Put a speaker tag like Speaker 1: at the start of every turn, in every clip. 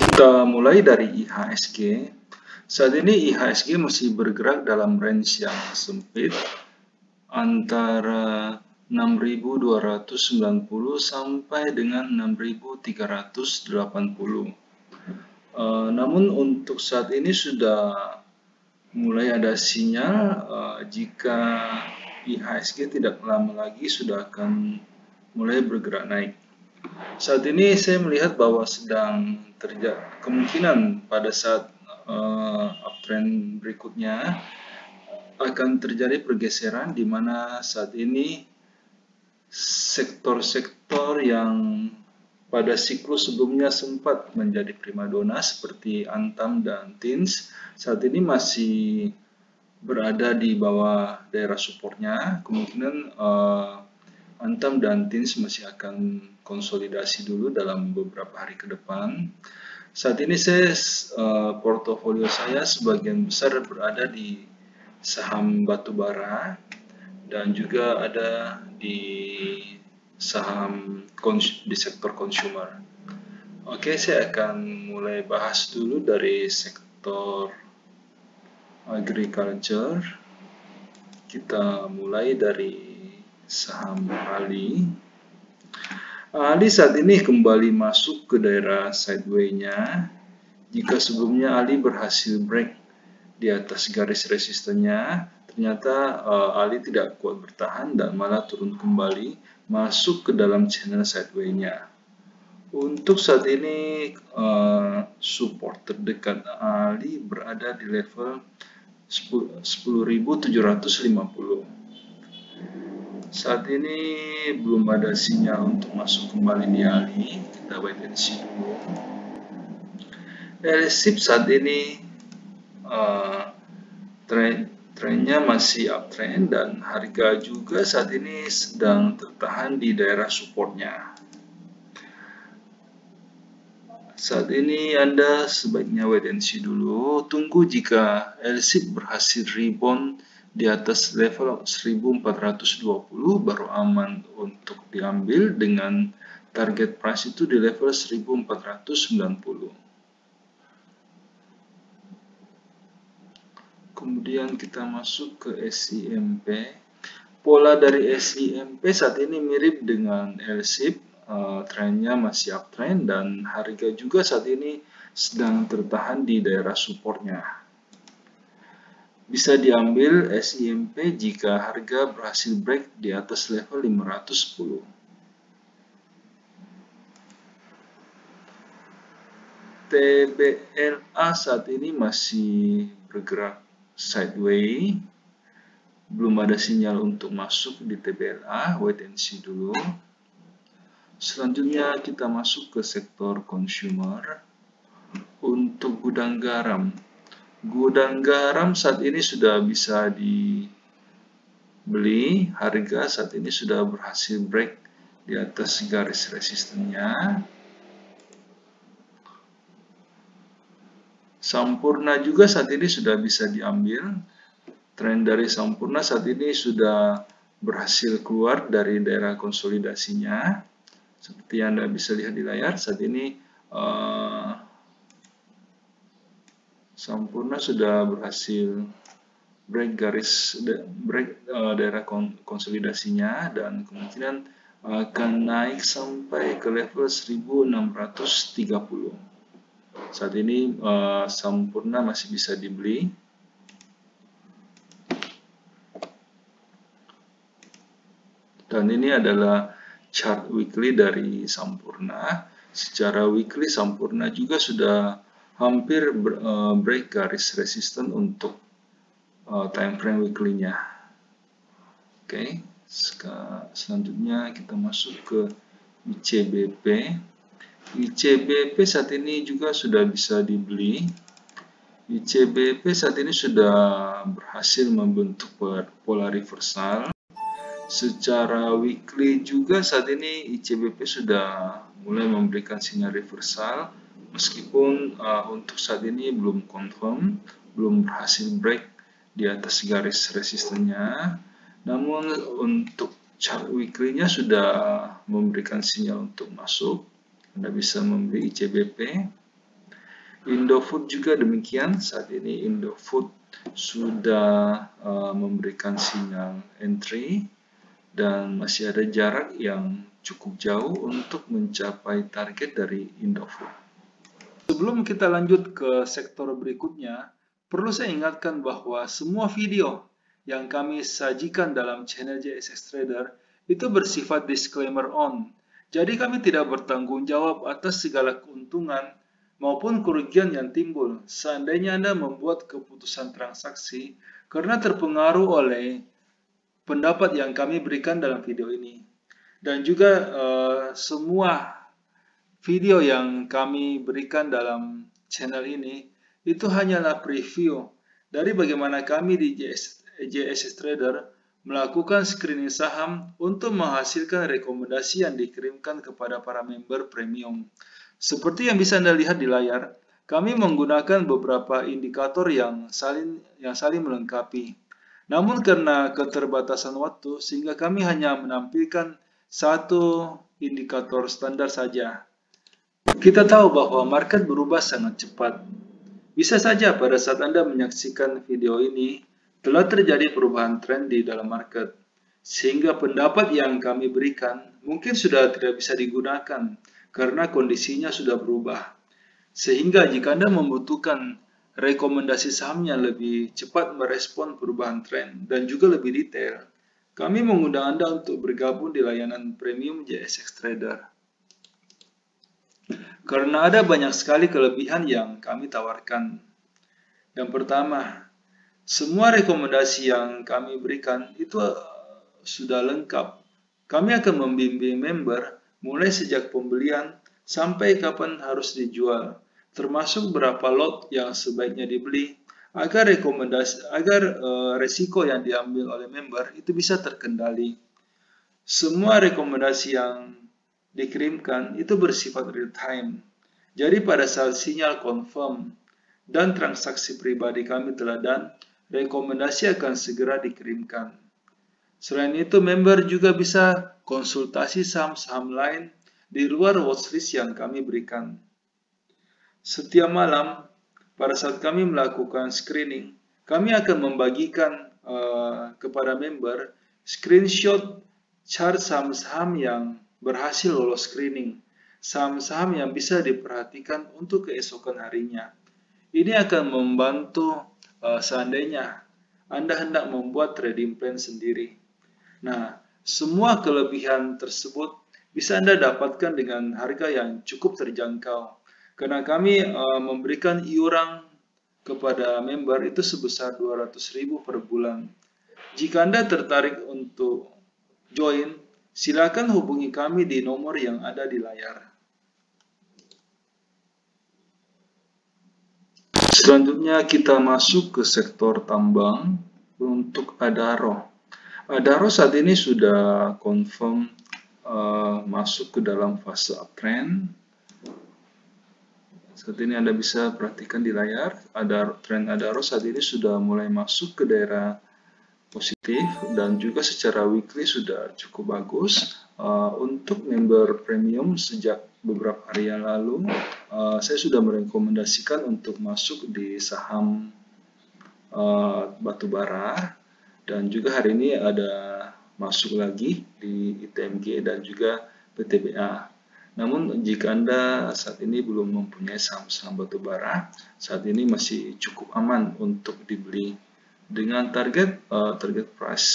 Speaker 1: Kita mulai dari IHSG. Saat ini IHSG masih bergerak dalam range yang sempit antara 6.290 sampai dengan 6.380. Namun untuk saat ini sudah mulai ada sinyal jika IHSG tidak lama lagi sudah akan mulai bergerak naik. Saat ini saya melihat bahwa sedang terjadi kemungkinan pada saat uptrend berikutnya akan terjadi pergeseran di mana saat ini sektor-sektor yang pada siklus sebelumnya sempat menjadi primadona seperti Antam dan Tins saat ini masih berada di bawah daerah supportnya. Kemungkinan Antam dan Tins masih akan konsolidasi dulu dalam beberapa hari ke depan. Saat ini portofolio saya sebagian besar berada di saham batubara dan juga ada di saham di sektor consumer. Oke, saya akan mulai bahas dulu dari sektor agriculture. Kita mulai dari saham Ali. Ali saat ini kembali masuk ke daerah sideway-nya. Jika sebelumnya Ali berhasil break di atas garis resistennya, ternyata Ali tidak kuat bertahan dan malah turun kembali masuk ke dalam channel sideway-nya. Untuk saat ini support terdekat Ali berada di level 10.750. Saat ini belum ada sinyal untuk masuk kembali di Ali. Kita wait and see dulu. LSIP saat ini trennya masih uptrend dan harga juga saat ini sedang tertahan di daerah supportnya. Saat ini Anda sebaiknya wait and see dulu. Tunggu jika LSIP berhasil rebound di atas level 1420 baru aman untuk diambil dengan target price itu di level 1490. Kemudian kita masuk ke SIMP. Pola dari SIMP saat ini mirip dengan LSIP. Trennya masih uptrend dan harga juga saat ini sedang tertahan di daerah supportnya. Bisa diambil SIMP jika harga berhasil break di atas level 510. TBLA saat ini masih bergerak sideway. Belum ada sinyal untuk masuk di TBLA, wait and see dulu. Selanjutnya kita masuk ke sektor consumer. Untuk gudang garam. Gudang garam saat ini sudah bisa dibeli, harga saat ini sudah berhasil break di atas garis resistennya. Sampurna juga saat ini sudah bisa diambil. Tren dari Sampurna saat ini sudah berhasil keluar dari daerah konsolidasinya. Seperti Anda bisa lihat di layar, saat ini Sampurna sudah berhasil break daerah konsolidasinya dan kemungkinan akan naik sampai ke level 1630. Saat ini Sampurna masih bisa dibeli. Dan ini adalah chart weekly dari Sampurna. Secara weekly Sampurna juga sudah hampir break garis resisten untuk time frame weekly-nya. Oke, selanjutnya kita masuk ke ICBP. ICBP saat ini juga sudah bisa dibeli. ICBP saat ini sudah berhasil membentuk pola reversal. Secara weekly juga saat ini ICBP sudah mulai memberikan sinyal reversal. Meskipun untuk saat ini belum confirm, belum berhasil break di atas garis resistennya, namun untuk chart weekly-nya sudah memberikan sinyal untuk masuk. Anda bisa membeli ICBP. Indofood juga demikian. Saat ini Indofood sudah memberikan sinyal entry dan masih ada jarak yang cukup jauh untuk mencapai target dari Indofood. Sebelum kita lanjut ke sektor berikutnya, perlu saya ingatkan bahwa semua video yang kami sajikan dalam channel JSX Trader itu bersifat disclaimer on. Jadi kami tidak bertanggung jawab atas segala keuntungan maupun kerugian yang timbul seandainya Anda membuat keputusan transaksi karena terpengaruh oleh pendapat yang kami berikan dalam video ini. Dan juga semua video yang kami berikan dalam channel ini itu hanyalah preview dari bagaimana kami di JSX Trader melakukan screening saham untuk menghasilkan rekomendasi yang dikirimkan kepada para member premium. Seperti yang bisa Anda lihat di layar, kami menggunakan beberapa indikator yang saling melengkapi. Namun karena keterbatasan waktu, sehingga kami hanya menampilkan satu indikator standar saja. Kita tahu bahwa market berubah sangat cepat. Bisa saja pada saat Anda menyaksikan video ini, telah terjadi perubahan tren di dalam market. Sehingga pendapat yang kami berikan mungkin sudah tidak bisa digunakan karena kondisinya sudah berubah. Sehingga jika Anda membutuhkan rekomendasi saham yang lebih cepat merespon perubahan tren dan juga lebih detail, kami mengundang Anda untuk bergabung di layanan premium JSX Trader. Karena ada banyak sekali kelebihan yang kami tawarkan. Yang pertama, semua rekomendasi yang kami berikan itu sudah lengkap. Kami akan membimbing member mulai sejak pembelian sampai kapan harus dijual, termasuk berapa lot yang sebaiknya dibeli agar resiko yang diambil oleh member itu bisa terkendali. Semua rekomendasi yang dikirimkan itu bersifat real time. Jadi pada saat sinyal confirm dan transaksi pribadi kami telah done, rekomendasi akan segera dikirimkan. Selain itu, member juga bisa konsultasi saham-saham lain di luar watchlist yang kami berikan. Setiap malam, pada saat kami melakukan screening, kami akan membagikan kepada member screenshot chart saham-saham yang berhasil lolos screening, saham-saham yang bisa diperhatikan untuk keesokan harinya. Ini akan membantu seandainya Anda hendak membuat trading plan sendiri. Nah, semua kelebihan tersebut bisa Anda dapatkan dengan harga yang cukup terjangkau. Karena kami memberikan iuran kepada member itu sebesar 200.000 per bulan. Jika Anda tertarik untuk join, silakan hubungi kami di nomor yang ada di layar. Selanjutnya kita masuk ke sektor tambang untuk Adaro. Adaro saat ini sudah confirm masuk ke dalam fase uptrend. Saat ini Anda bisa perhatikan di layar, tren Adaro saat ini sudah mulai masuk ke daerah positif dan juga secara weekly sudah cukup bagus. Untuk member premium sejak beberapa hari yang lalu, saya sudah merekomendasikan untuk masuk di saham batubara dan juga hari ini ada masuk lagi di ITMG dan juga PTBA. Namun jika Anda saat ini belum mempunyai saham-saham batubara, saat ini masih cukup aman untuk dibeli. Dengan target price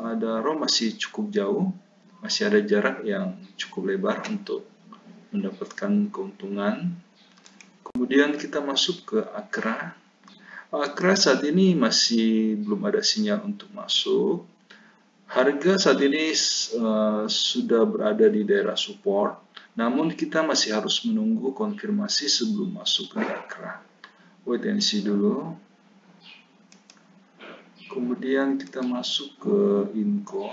Speaker 1: Adaro masih cukup jauh, masih ada jarak yang cukup lebar untuk mendapatkan keuntungan. Kemudian kita masuk ke Akra. Akra saat ini masih belum ada sinyal untuk masuk. Harga saat ini sudah berada di daerah support, namun kita masih harus menunggu konfirmasi sebelum masuk ke Akra. Wait and see dulu. Kemudian kita masuk ke Inco.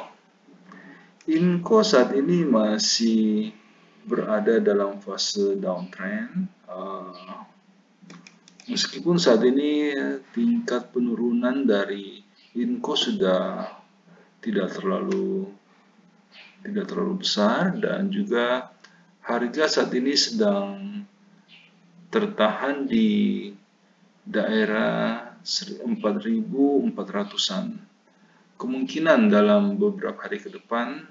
Speaker 1: Inco saat ini masih berada dalam fase downtrend. Meskipun saat ini tingkat penurunan dari Inco sudah tidak terlalu besar dan juga harga saat ini sedang tertahan di daerah 4.400-an. Kemungkinan dalam beberapa hari ke depan,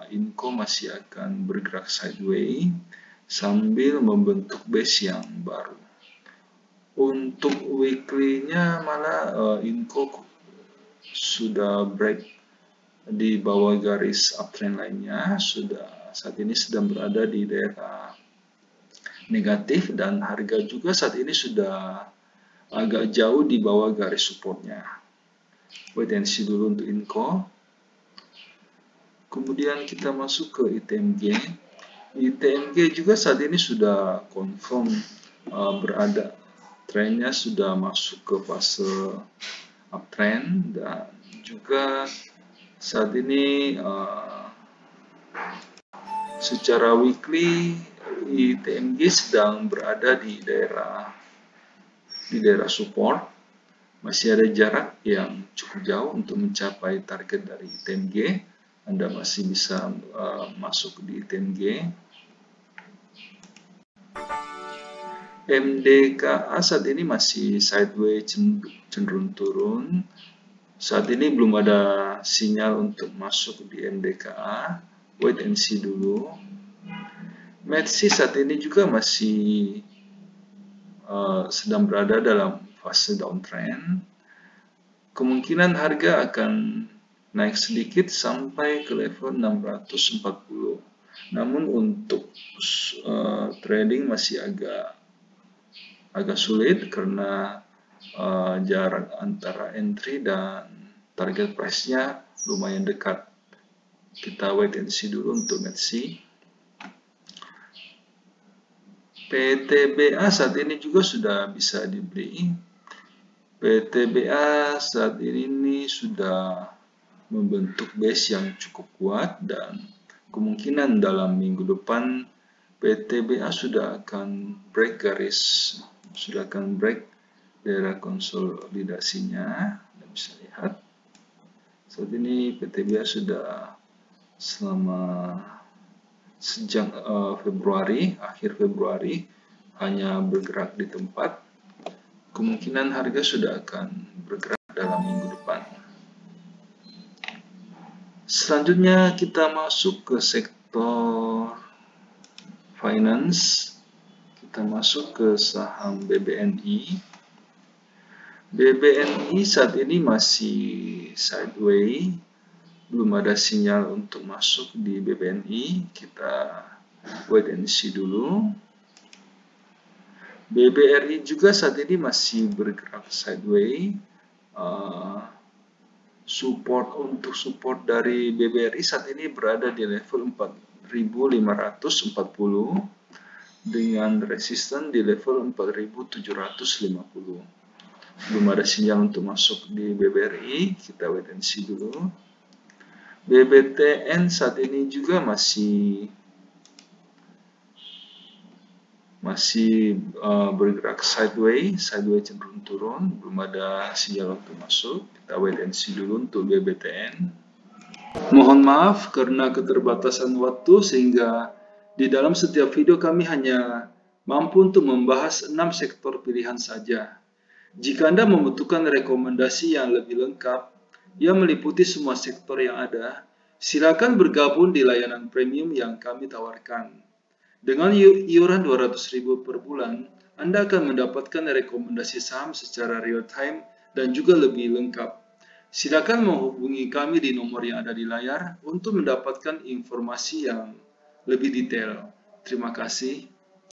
Speaker 1: Inco masih akan bergerak sideways sambil membentuk base yang baru. Untuk weekly-nya malah Inco sudah break di bawah garis uptrend lainnya, saat ini sedang berada di daerah negatif, dan harga juga saat ini sudah agak jauh di bawah garis supportnya. Wait and see dulu untuk Inco. Kemudian kita masuk ke ITMG. ITMG juga saat ini sudah confirm berada, trennya sudah masuk ke fase uptrend, dan juga saat ini secara weekly ITMG sedang berada di daerah support. Masih ada jarak yang cukup jauh untuk mencapai target dari ITMG. Anda masih bisa masuk di ITMG. MDKA saat ini masih sideways, cenderung turun. Saat ini belum ada sinyal untuk masuk di MDKA. Wait and see dulu. MACD saat ini juga masih sedang berada dalam fase downtrend. Kemungkinan harga akan naik sedikit sampai ke level 640. Namun untuk trading masih agak sulit karena jarak antara entry dan target price-nya lumayan dekat. Kita wait and see dulu untuk MACD. PTBA saat ini juga sudah bisa dibeli. PTBA saat ini sudah membentuk base yang cukup kuat, dan kemungkinan dalam minggu depan PTBA sudah akan break daerah konsolidasinya. Anda bisa lihat saat ini PTBA sudah sejak akhir Februari hanya bergerak di tempat. Kemungkinan harga sudah akan bergerak dalam minggu depan. Selanjutnya kita masuk ke sektor finance. Kita masuk ke saham BBNI. BBNI saat ini masih sideways, belum ada sinyal untuk masuk di BBNI. Kita wait and see dulu. BBRI juga saat ini masih bergerak sideways. Support dari BBRI saat ini berada di level 4.540 dengan resisten di level 4.750. Belum ada sinyal untuk masuk di BBRI, kita wait and see dulu. BBTN saat ini juga masih bergerak sideways cenderung turun, belum ada sinyal untuk masuk. Kita wait and see dulu untuk BBTN. Mohon maaf karena keterbatasan waktu, sehingga di dalam setiap video kami hanya mampu untuk membahas 6 sektor pilihan saja. Jika Anda membutuhkan rekomendasi yang lebih lengkap yang meliputi semua sektor yang ada, silakan bergabung di layanan premium yang kami tawarkan. Dengan iuran 200.000 per bulan, Anda akan mendapatkan rekomendasi saham secara real time dan juga lebih lengkap. Silakan menghubungi kami di nomor yang ada di layar untuk mendapatkan informasi yang lebih detail. Terima kasih.